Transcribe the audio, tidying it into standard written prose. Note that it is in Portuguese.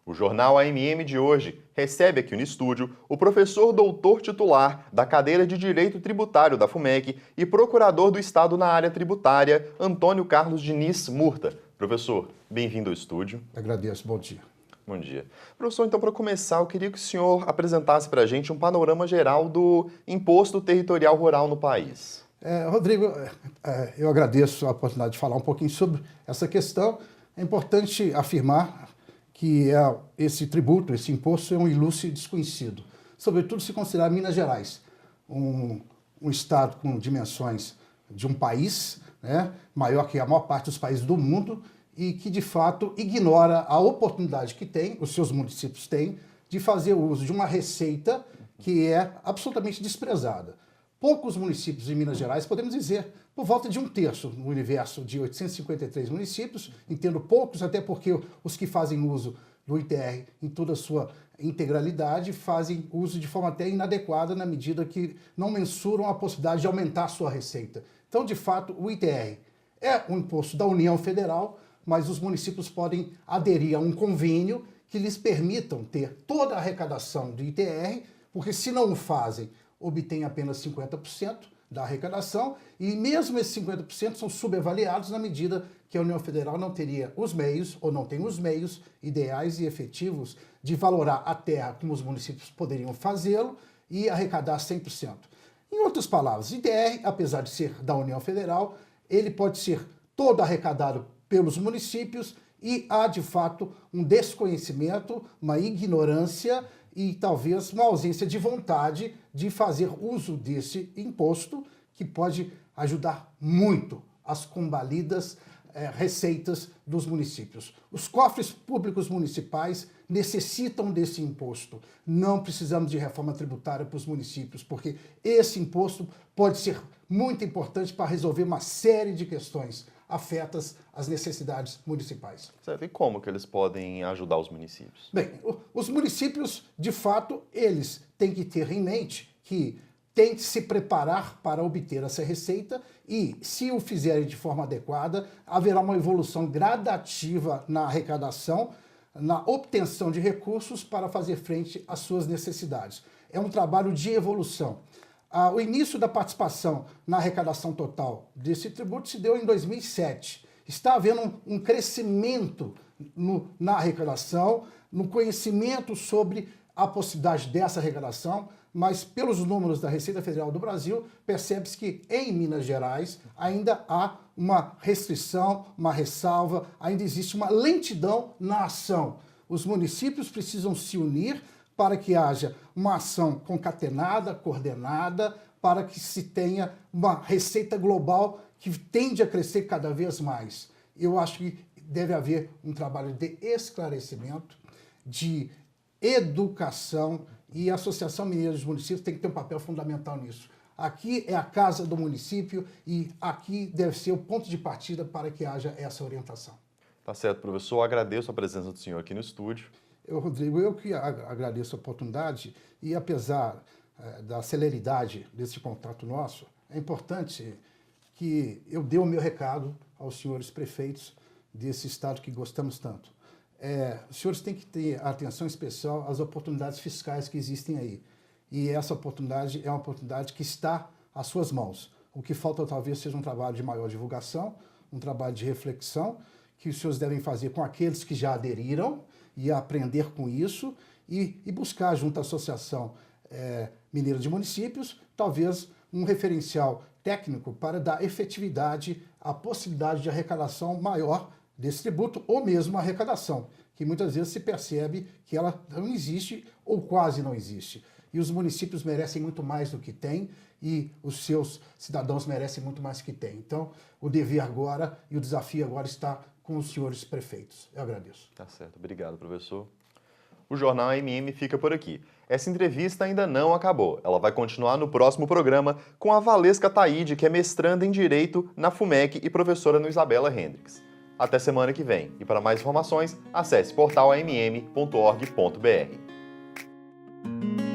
O Jornal AMM de hoje recebe aqui no estúdio o professor doutor titular da cadeira de Direito Tributário da FUMEC e procurador do Estado na área tributária, Antônio Carlos Diniz Murta. Professor, bem-vindo ao estúdio. Agradeço, bom dia. Bom dia. Professor, então, para começar, eu queria que o senhor apresentasse para a gente um panorama geral do Imposto Territorial Rural no país. Rodrigo, eu agradeço a oportunidade de falar um pouquinho sobre essa questão. É importante afirmar que esse tributo, esse imposto, é um ilustre desconhecido. Sobretudo se considerar Minas Gerais, um estado com dimensões de um país, né, maior que a maior parte dos países do mundo, e que, de fato, ignora a oportunidade que tem, os seus municípios têm, de fazer uso de uma receita que é absolutamente desprezada. Poucos municípios em Minas Gerais, podemos dizer, por volta de 1/3 no universo de 853 municípios, entendo poucos, até porque os que fazem uso do ITR em toda a sua integralidade fazem uso de forma até inadequada na medida que não mensuram a possibilidade de aumentar a sua receita. Então, de fato, o ITR é um imposto da União Federal, mas os municípios podem aderir a um convênio que lhes permitam ter toda a arrecadação do ITR, porque se não o fazem, obtém apenas 50% da arrecadação, e mesmo esses 50% são subavaliados na medida que a União Federal não teria os meios, ou não tem os meios ideais e efetivos de valorar a terra como os municípios poderiam fazê-lo e arrecadar 100%. Em outras palavras, o ITR, apesar de ser da União Federal, ele pode ser todo arrecadado pelos municípios e há, de fato, um desconhecimento, uma ignorância e talvez uma ausência de vontade de fazer uso desse imposto, que pode ajudar muito as combalidas receitas dos municípios. Os cofres públicos municipais necessitam desse imposto. Não precisamos de reforma tributária para os municípios, porque esse imposto pode ser muito importante para resolver uma série de questões afetas às necessidades municipais. Certo. E como que eles podem ajudar os municípios? Bem, os municípios, de fato, eles têm que ter em mente que têm que se preparar para obter essa receita e, se o fizerem de forma adequada, haverá uma evolução gradativa na arrecadação, na obtenção de recursos para fazer frente às suas necessidades. É um trabalho de evolução. O início da participação na arrecadação total desse tributo se deu em 2007. Está havendo um crescimento na arrecadação, no conhecimento sobre a possibilidade dessa arrecadação, mas pelos números da Receita Federal do Brasil, percebe-se que em Minas Gerais ainda há uma restrição, uma ressalva, ainda existe uma lentidão na ação. Os municípios precisam se unir para que haja uma ação concatenada, coordenada, para que se tenha uma receita global que tende a crescer cada vez mais. Eu acho que deve haver um trabalho de esclarecimento, de educação, e a Associação Mineira dos Municípios tem que ter um papel fundamental nisso. Aqui é a casa do município e aqui deve ser o ponto de partida para que haja essa orientação. Tá certo, professor. Eu agradeço a presença do senhor aqui no estúdio. Rodrigo, eu que agradeço a oportunidade e, apesar da celeridade desse contato nosso, é importante que eu dê o meu recado aos senhores prefeitos desse estado que gostamos tanto. Os senhores têm que ter atenção especial às oportunidades fiscais que existem aí. E essa oportunidade é uma oportunidade que está às suas mãos. O que falta talvez seja um trabalho de maior divulgação, um trabalho de reflexão, que os senhores devem fazer com aqueles que já aderiram e aprender com isso e buscar junto à Associação Mineira de Municípios, talvez um referencial técnico para dar efetividade à possibilidade de arrecadação maior desse tributo, ou mesmo a arrecadação, que muitas vezes se percebe que ela não existe ou quase não existe. E os municípios merecem muito mais do que têm e os seus cidadãos merecem muito mais do que têm. Então, o dever agora e o desafio agora está com os senhores prefeitos. Eu agradeço. Tá certo. Obrigado, professor. O Jornal AMM fica por aqui. Essa entrevista ainda não acabou. Ela vai continuar no próximo programa com a Valesca Taide, que é mestranda em Direito na FUMEC e professora no Isabela Hendricks. Até semana que vem. E para mais informações, acesse portalamm.org.br.